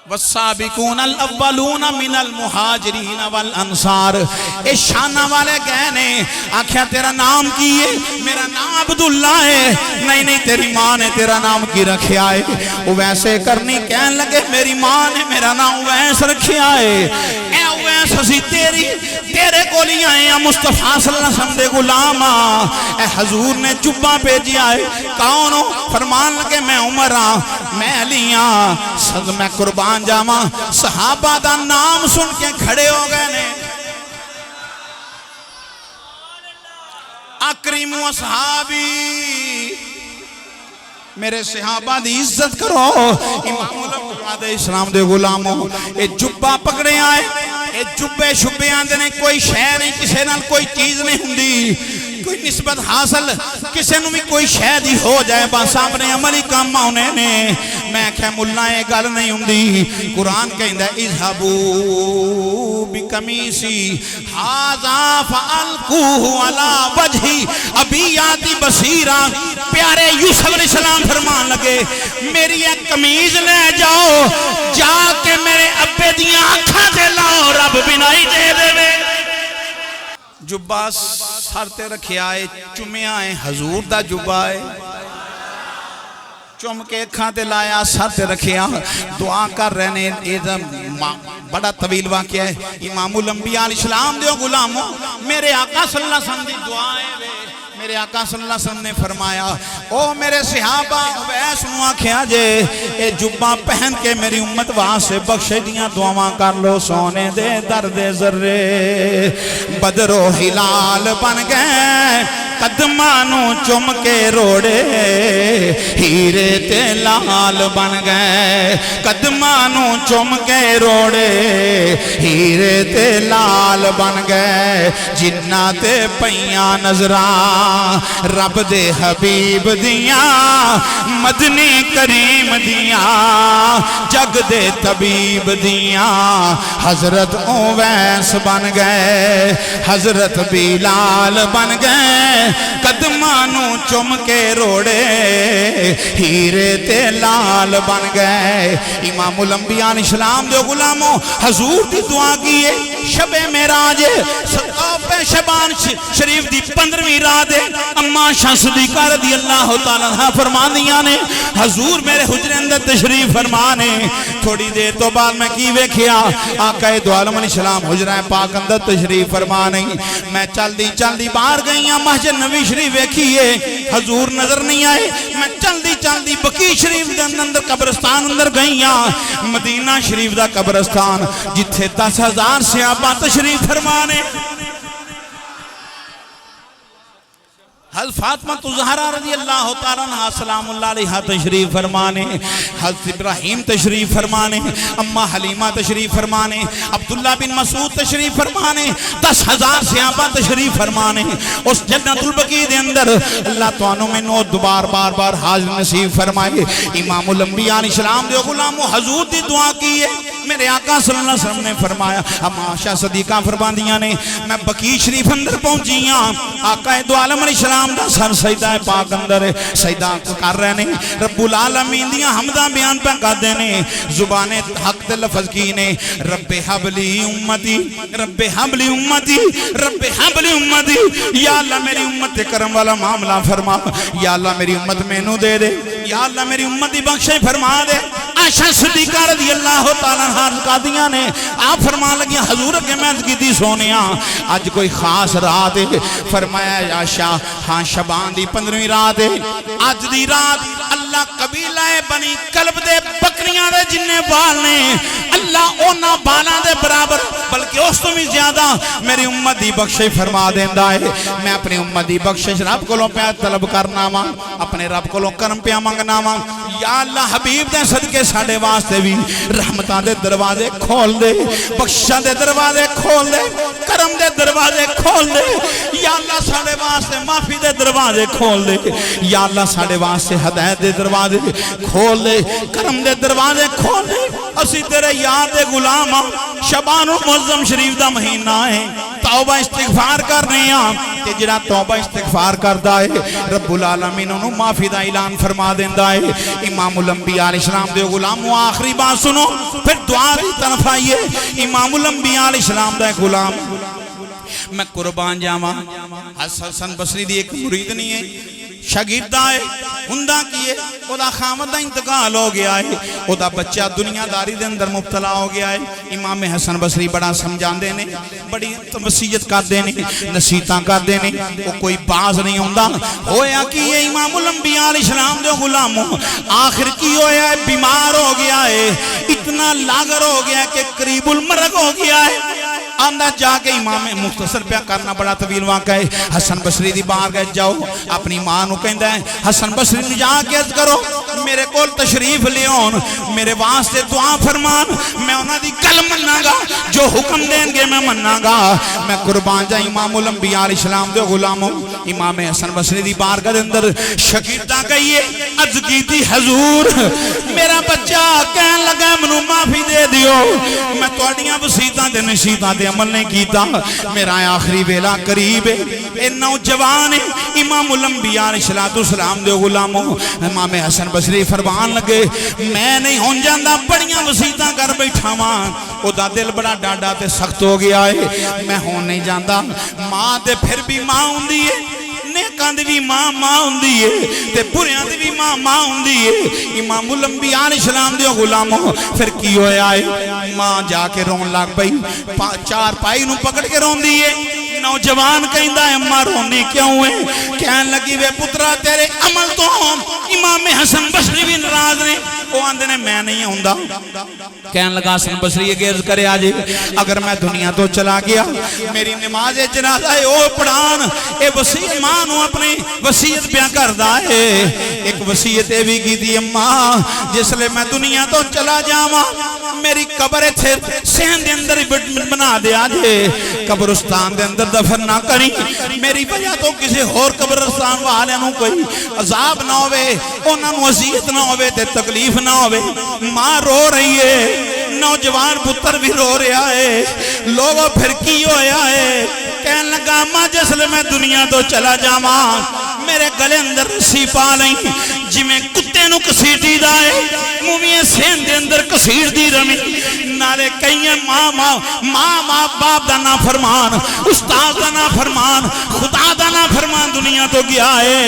वस्साबिकून अल-अव्वलून मिनल मुहाजिरीन वल अंसार। ए शाना वाले गए ने, आख्या तेरा नाम की है? मेरा नाम अब्दुल्ला है। नहीं नहीं तेरी माँ ने तेरा नाम की रखा है? वो वैसे करनी कहन लगे मेरी माँ ने मेरा नाम वैस रखा है। ए वैस असी तेरी तेरे कोल ही आए हैं, मुस्तफा सल्लल्लाहु अलैहि वसल्लम दे गुलाम आ। ए हजूर ने जुब्बा भेजिया है, कौन हो? फरमान लगे मैं उमर हाँ, मैं अली हाँ, सद मैं कुर्बान जावा। सहाबा दा नाम सुन के खड़े हो गए ने। अकरीमु असहाबी, मेरे सहाबा दी इज्जत करो। इमाम इस्लाम दे गुलामो, ये जुब्बा पकड़े आए, ये जुब्बे शुब्बे आंदे ने, कोई शह नहीं, किसी नाल कोई चीज नहीं हुंदी, कोई निस्बत हासिल किसी नूं भी कोई शह दी हो जाए, बस अपने अमल ही काम आने ने। मैं क्या मुल्ला ये गल नहीं हुंदी। कुरान कहंदा इज़हबू बिकमीसी हाज़ा फ़अल्क़ूहु अला वजही अबियाती बसीरा। प्यारे यूसुफ अलैहिस्सलाम फरमान लगे मेरी एक कमीज ले जाओ, जाके मेरे अब्बे दियां अखां ते लाओ, रब बिनाई दे देवे। जुब्बा सर ते रखिया है, चुमिया है, हजूर दा जुब्बा है, चुम के अखां ते लाया, सर ते रखिया, दुआ कर रहे ने। ये बड़ा तवील वाक़या है। इमामुल अंबिया इस्लाम दे गुलामो, मेरे आका सल्लल्लाहु अलैहि वसल्लम दी दुआ है। मेरे आका सल्लल्लाहु अलैहि वसल्लम ने फरमाया ओ मेरे सहाबा वैस नूं आखिया जे ए जुब्बा पहन के मेरी उम्मत वास्ते बख्शे दियां दुआवां कर लो। सोने दे दर दे जर्रे बदरो हिलाल बन गए, कदमां नूं चुम के रोड़े हीरे ते लाल बन गए, कदमां नूं चुम के रोड़े हीरे ते लाल बन गए। जिन्ना ते पईयां नजरां रब दे हबीब दियां, मदनी करीम दियां, जग दे तबीब दियां, हजरत ओवैस बन गए, हजरत बिलाल बन गए, कदमां नूं चुम के रोड़े हीरे ते लाल बन गए। इमामुल अंबिया इस्लाम दे गुलामो, हजूर दी दुआ की है। शबे मेराज शबान शरीफ दी 15वीं रात है। अम्मा शाह सिद्दीक़ा रज़ियल्लाहु तआला अन्हा फरमांदियां ने हजूर मेरे हुजरे अंदर तशरीफ फरमाने। थोड़ी देर तो बाद मैं की वेखिया आका दो आलम अलैहिस्सलाम हुजरा पाक अंदर तशरीफ फरमाने। मैं चलदी चलदी बाहर गई हां, मस्जिद नबी शरीफ वेखिए, हजूर नजर नहीं आए। मैं चलदी चलदी बकी शरीफ दे अंदर कब्रिस्तान अंदर गई हां, मदीना शरीफ दा कब्रिस्तान जिथे 10,000 सहाबा तशरीफ फरमाने। हज़रत फातिमा ज़हरा रज़ियल्लाहु तआला अन्हा सलामुल्लाह अलैहा तशरीफ फरमाने, हज़रत इब्राहीम तशरीफ फरमाने, अम्मा हलीमा तशरीफ फरमाने, अब्दुल्ला बिन मसूद तशरीफ फरमाने, 10,000 सहाबा तशरीफ फरमाने। उस जन्नतुल बकी दे अंदर अल्लाह तुहानू मैनू बार बार बार हाज़िर नसीब फरमाए। इमामुल अंबिया इस्लाम दे गुलामो, हजूर दी दुआ की है। मेरे आका सल्लल्लाहु अलैहि वसल्लम ने फरमाया, अम्मा आयशा सिद्दीक़ा फरमांदियां ने मैं बकी शरीफ अंदर पहुंची हां, आका दो आलम अलैहिस्सलाम दा सर सजदा पाक अंदर सजदा कर रहे ने, रब्बुल आलमीन दियां हम्दां बयान पे करदे ने। जुबाने हक ते लफ्ज़ की ने, रब्बे हबली उम्मती, रब्बे हबली उम्मती, रब्बे हबली उम्मती। या अल्लाह मेरी उम्मत ते करम वाला मामला फरमा, या अल्लाह मेरी उम्मत मैनू दे दे। या अल्लाह मेरी उम्मत दी बख्शिश फरमा दे। आयशा सिद्दीका रज़ी अल्लाह तआला अन्हा कादियां ने आप फरमान लगी हजूर के मैं की सोनिया अज कोई खास रात है। फरमाया आयशा हाँ शबान दी 15वीं रात है। अज दी रात अल्लाह कबीला बनी कल्ब दे बकरियां दे जिन्ने बाल ने अल्लाह उन्हां बालां दे बराबर बल्कि उस तो भी ज्यादा मेरी उम्मत दी बख्शिश फरमा देंदा है। मैं अपनी उम्मत दी बख्शिश रब कोलों पे तलब करना वा, अपने रब कोलों करम पे मंगना वा। या अल्लाह हबीब दे सदके साडे वास्ते भी रहमतां दे दरवाजे खोल दे, बख्शिशां दे दरवाजे खोल दे, करम दे दरवाजे खोल दे। या अल्लाह साडे वास्ते माफी दे दरवाजे खोल दे। या अल्लाह साडे वास्ते हदायत दे दरवाजे खोल दे, करम दे दरवाजे खोल दे। असी तेरे यार दे गुलाम आ। शबानुल मुअज़्ज़म शरीफ दा महीना है, तौबा इस्तिगफार करने आ ते जिहड़ा तौबा इस्तिगफार करदा है रब्बुल आलमीन उन्होंने माफी दा ऐलान फरमा देंदा है। इमामुल अंबिया अलैहिस्सलाम दे गुलामो आखिरी बात सुनो फिर दुआ दी तरफ आइए। इमामुल अंबिया अलैहिस्सलाम दा गुलाम मैं कुर्बान जावा हसन बसरी दी एक मुरीद नहीं है, शागिर्दा है, हुंदा की है ओदा खामद दा इंतकाल हो गया है, ओदा बच्चा दुनियादारी दे अंदर मुब्तला हो गया है। इमाम हसन बसरी बड़ा समझाते ने, बड़ी वसीयत करते ने, नसीहतां करते ने, वो कोई बाज नहीं होंदा। होया कि ये इमामुल अंबिया अलैहिस्सलाम दे गुलामों आखिर की होया है, बीमार हो गया है, इतना लागर हो गया कि करीबुल मरग हो गया है। आंदा जाके इमाम मुख्तसर प्या करना बड़ा तवील वाक़ा है। हसन बसरी दी बारगाह जाओ, अपनी मां नूं कहंदा है हसन बसरी नूं जाके अर्ज करो मेरे कोल तशरीफ लियाउन, मेरे वास्ते दुआ फरमान, मैं उन्हां दी गल मन्नांगा, जो हुक्म देंगे मैं मन्नांगा, मैं कुर्बान जा। इमामुल अंबिया अलैहिस्सलाम दे गुलामों इमाम हसन बसरी दी बारगाह दे अंदर शकीदा कहिए अर्ज कीती हजूर मेरा बच्चा कहन लगा मैनूं माफी दे दियो, मैं तुहाडीआं वसीयतां ते नसीहतां ते अमल नहीं किया, मेरा आखिरी वेला करीब है। ए नौजवान इमामुल अंबिया अलैहिस्सलाम दे गुलामों इमाम हसन बसरी फरमान लगे मैं नहीं हों जांदा, बड़ियां वसीयतां कर बैठा वां, ओदा दिल बड़ा डाडा ते सख्त हो गया है, मैं हों नहीं जांदा। मां ते फिर भी मां हुंदी है, नेकां दी भी मां मां हुंदी है ते बुरियां दी भी मां मां हुंदी है। इमामुल अंबिया अलैहिस्सलाम दे गुलामों फिर की होया है, मां जाके रोन लग पई, चार पाई नूं पकड़ के रोंदी है। नौजवान कहंदा है अम्मा रोनी क्यों है? कहन लगी वे पुत्रा तेरे अमल तो इमाम हसन बसरी भी नाराज ने, वो आंदे ने मैं नहीं आउंदा। कहन लगा हसन बसरी अर्ज करे आज अगर मैं दुनिया तो चला गया मेरी नमाज जनाजा है ओ पढ़ान। ए वसीयत मां नूं अपनी वसीयत प्या करदा है। एक वसीयत ए भी कीती अम्मा जिसले मैं दुनिया तो चला जावां मेरी कब्र इत्थे सहन दे अंदर बना दे, जे कब्रिस्तान दे अंदर दफन ना करी, मेरी वजह तो किसी होर कब्रिस्तान वालियां नूं कोई अजाब ना होवे, उन्हां नूं अज़ियत ना होवे ते तकलीफ ना होवे। मां रो रही है, नौजवान पुत्र भी रो रहा है। लोगों फिर की होया है? कहन लगा अम्मा जिसले मैं दुनिया तो चला जावा मेरे गले अंदर रस्सी पा लई, जिवें कुत्ते नूं घसीटीदा है मुवीं सेन दे अंदर घसीटदी रवी, नाले कई मां मां मां मां बाप दा ना फरमान, उस्ताद दा ना फरमान, खुदा दा ना फरमान दुनिया तो गया है।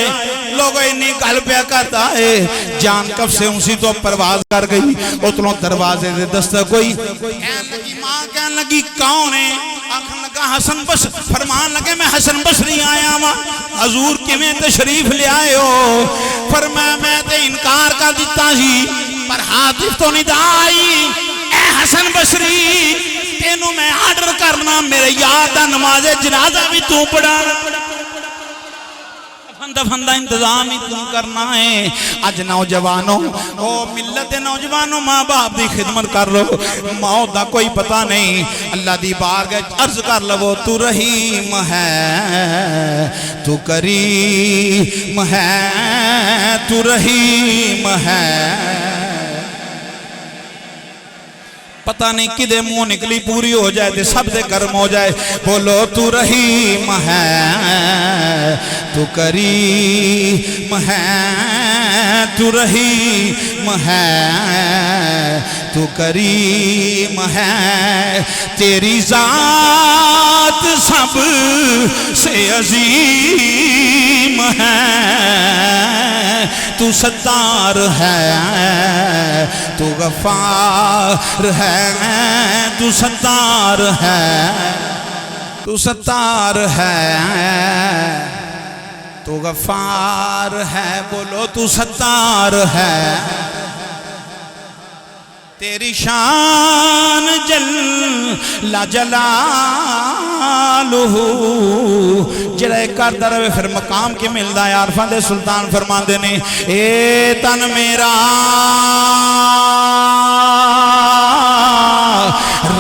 लोग इन्नी गल प्या करता है, जान कब से उसी तो परवाज कर गई, उतलों दरवाजे दे दस्तक हुई, कहन लगी मां कहन लगी कौन है? आखन लगा हसन बस, फरमान लगे मैं हसन बसरी आया वा, हजूर किवें तशरीफ ले आए हो? फरमाया मैं ते इनकार कर दिता सी पर हातिफ तो निदा आई, ए हसन बसरी तेनू मैं आर्डर करना मेरे यार दा नमाज़े जनाजा भी तू पढ़ाना, दफन दा इंतजाम ही तू करना है। अज नौजवानों ओ मिलत दे नौजवानों माँ बाप की खिदमत कर लो, मौत दा कोई पता नहीं। अल्लाह दी बारगाह अर्ज कर लवो तू रहीम है, तू करीम है, तू रहीम है। पता नहीं किदे मुंह निकली पूरी हो जाए तो सब दे कर्म हो जाए। बोलो तू रहीम है, तू करीम है, तू रहीम है, तू करीम है, तेरी जात सब से अजीम है, तू तू सत्तार है, तू गफ्फार है, तू सत्तार है, तू सत्तार है, तू गफ्फार है, बोलो तू सत्तार है। तेरी शान जल्ला जलालुहु जरा करदा रहे फिर मकाम के मिलदा है। आरफां दे सुल्तान फरमांदे ने ए तन मेरा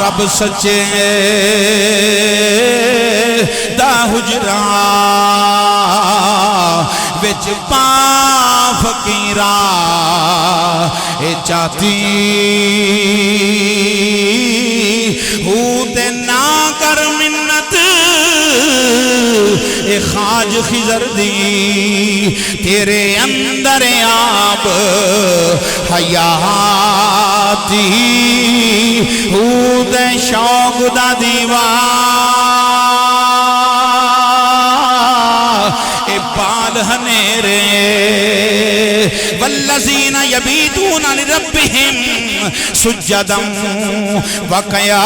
रब सच्चे दा हुजरा बिच पा फकीरा ए चाती हूँ ते ना कर मिन्नत ए खाज खिजर दी तेरे अंदर आप हयाती हूँ ते शौक दा दीवा बाल हनेरे वल्लज़ीना यबीतूना लिरब्बिहिम सुज्जदम व क़यामा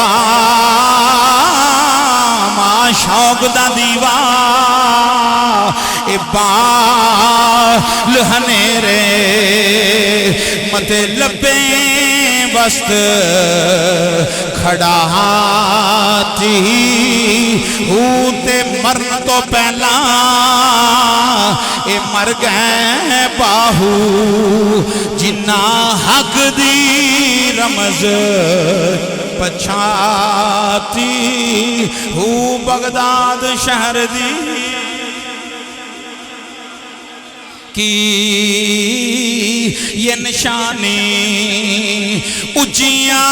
शौक दा दीवा ए बाल हनेरे मते लबे वस्त खड़ा हाथी हूँ ते मरन तो पहला ए मर गए बाहू जिन्ना हक दी रमज पछाती हूँ बगदाद शहर दी की ये निशानी ऊंचिया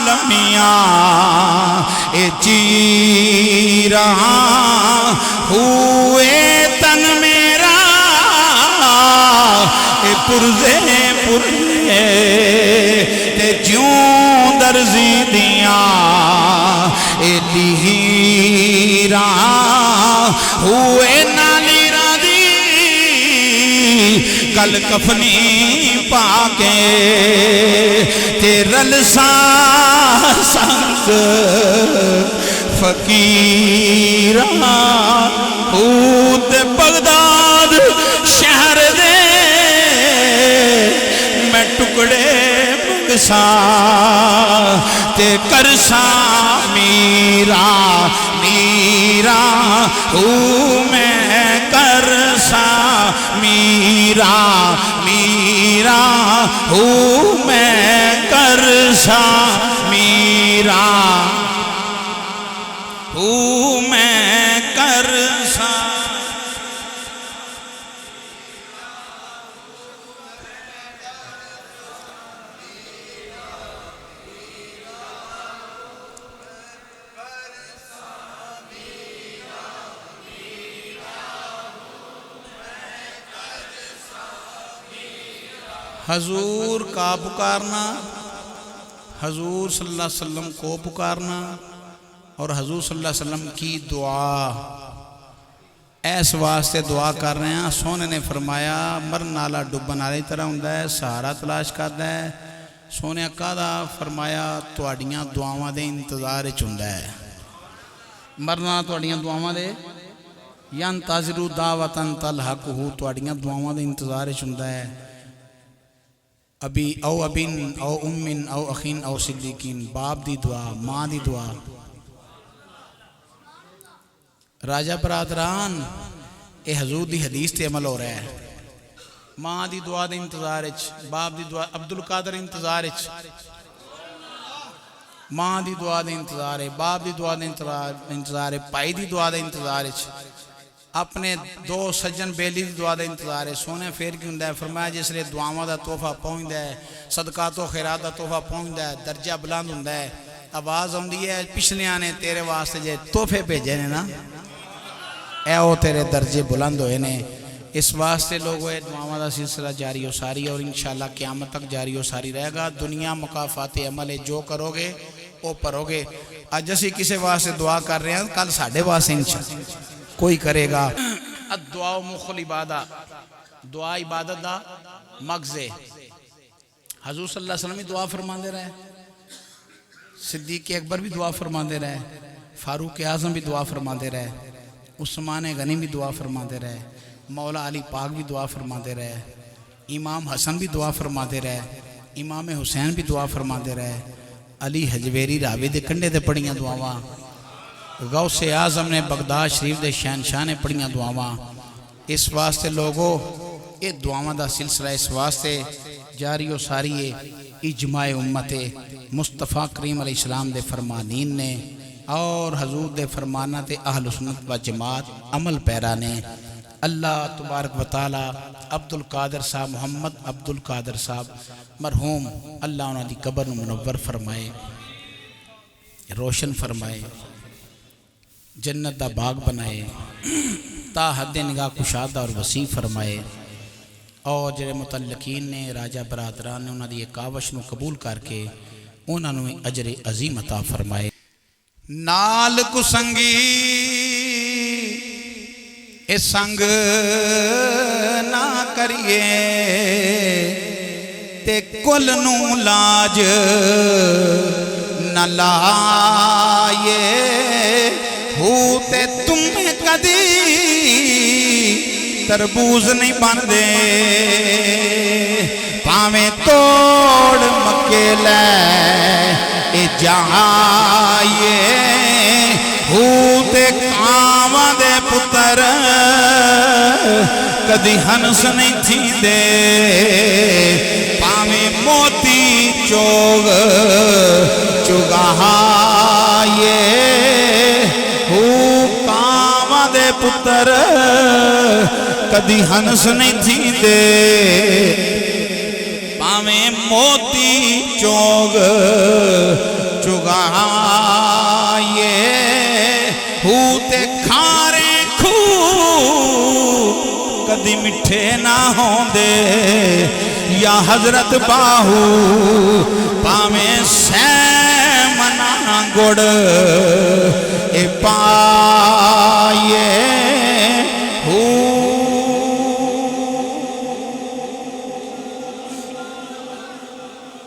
लम्बिया ए चीरा हुए तन मेरा ए पुरजे पुरजे ते ज्यों दर्जी दिया ए लीरा हुए नाली कल कफनी पाके तेरल सा संग फकीरा ऊद बगदाद शहर दे मैं टुकड़े मंगसा ते करसा मीरा मीरा हूँ मैं करसा मीरा मीरा हूँ मैं करसा मीरा हूँ मैं करसा। हजूर का पुकारना, हजूर सल्लल्लाहु अलैहि वसल्लम को पुकारना और हजूर सल्लल्लाहु अलैहि वसल्लम की दुआ इस वास्ते दुआ कर रहे हैं। सोने ने फरमाया मरन वाला डुबन वाली तरह होंदा है, सहारा तलाश करता है। सोने कादा फरमाया तुहाड़ियां दुआवां दे इंतजार च हुंदा है। मरना तुहाड़ियां दुआवां दे यंतज़िरु दावतन तलहक़हु तुहाड़ियां दुआवां दे इंतजार च हुंदा है। अभी औ अबिन औ उम्मिन औ अखीन औ सिद्दीकीन बाप दी दुआ माँ दी दुआ। राजा बरादरान ये हजूर दी हदीस ते अमल हो रहा है। माँ दी दुआ दे इंतजार च, बाप दी दुआ अब्दुल कादर इंतजार च, माँ दी दुआ दे इंतजार है, बाप दी दुआ दे इंतजार है, भाई दी दुआ दे इंतजार च, अपने दो सज्जन बेली की दुआ का इंतजार है। सोने फिर की होंगे फरमाया जिसले दुआवां का तोहफा पहुँचता है, सदका तो खैरात का तोहफा पहुँचता है, दर्जा बुलंद होंदा है। आवाज़ आती है पिछलियां ने तेरे वास्ते जे तोहफे भेजे ने ना ए वो तेरे दर्जे बुलंद होए ने। इस वास्ते लोगों दुआवां का सिलसिला जारी हो सारी और इंशाअल्लाह क़यामत तक जारी हो सारी रहेगा। दुनिया मुकाफात अमल है, जो करोगे वो भरोगे। अज असी किसी वास्ते दुआ कर रहे हैं, कल साढ़े वास्ते इंशाअल्लाह कोई करेगा। दुआ मुखल इबादा, दुआ इबादत दा मगज़े। हजूर सल्लल्लाहु अलैहि वसल्लम भी दुआ फरमाते रहे, सिद्दीक़ अकबर भी दुआ फरमाते रहे, फारूक आज़म भी दुआ फरमाते रहे, उस्मान गनी भी दुआ फरमाते रहे, मौला अली पाक भी दुआ फरमाते रहे, इमाम हसन भी दुआ फरमाते रहे, इमाम हुसैन भी दुआ फरमाते रहे, अली हजवेरी रावी दे कंढे ते पढ़ियां दुआवां, गौसे आज़म ने बगदाद शरीफ के शहनशाह ने पढ़ियां दुआवां। इस वास्ते लोगों ये दुआवां का सिलसिला इस वास्ते जारी व सारी है, इजमाए उम्मत मुस्तफ़ा करीम अलैहिस्सलाम दे फरमानीन ने और हजूर दे फरमाना ते अहल सुन्नत व जमात अमल पैरा ने। अल्लाह तबारक व तआला अब्दुल कादिर साहब, मोहम्मद अब्दुल कादिर साहब मरहूम, अल्लाह उन्हां दी कबर नूं मुनव्वर फरमाए, रोशन फरमाए, जन्नत दा बाग बनाए, ता हद निगाह कुशादा और वसी फरमाए। और जिहड़े मुतल्लकीन ने राजा बरादरान ने उन्हां दी कावश नूं कबूल करके उन्हां नूं अजर अजीम अता फरमाए। नाल कुसंगी ए संग ना करिए ते कुल नूं लाज न लाए, हो ते तुम्हें कदी तरबूज नहीं बनते, भावें तोड़ मके ले जाइए, हो ते कावां दे पुत्र कदी हंस नहीं थींदे, भावें मोती चोग चुगाइए, हो कावां दे पुत्र कदी हंस नहीं थींदे, भावें मोती चोग चुगाइए, हो ते खारे खू कदी मिठे ना होंदे, या हजरत बाहू भावें सै मना गुड़ ए पा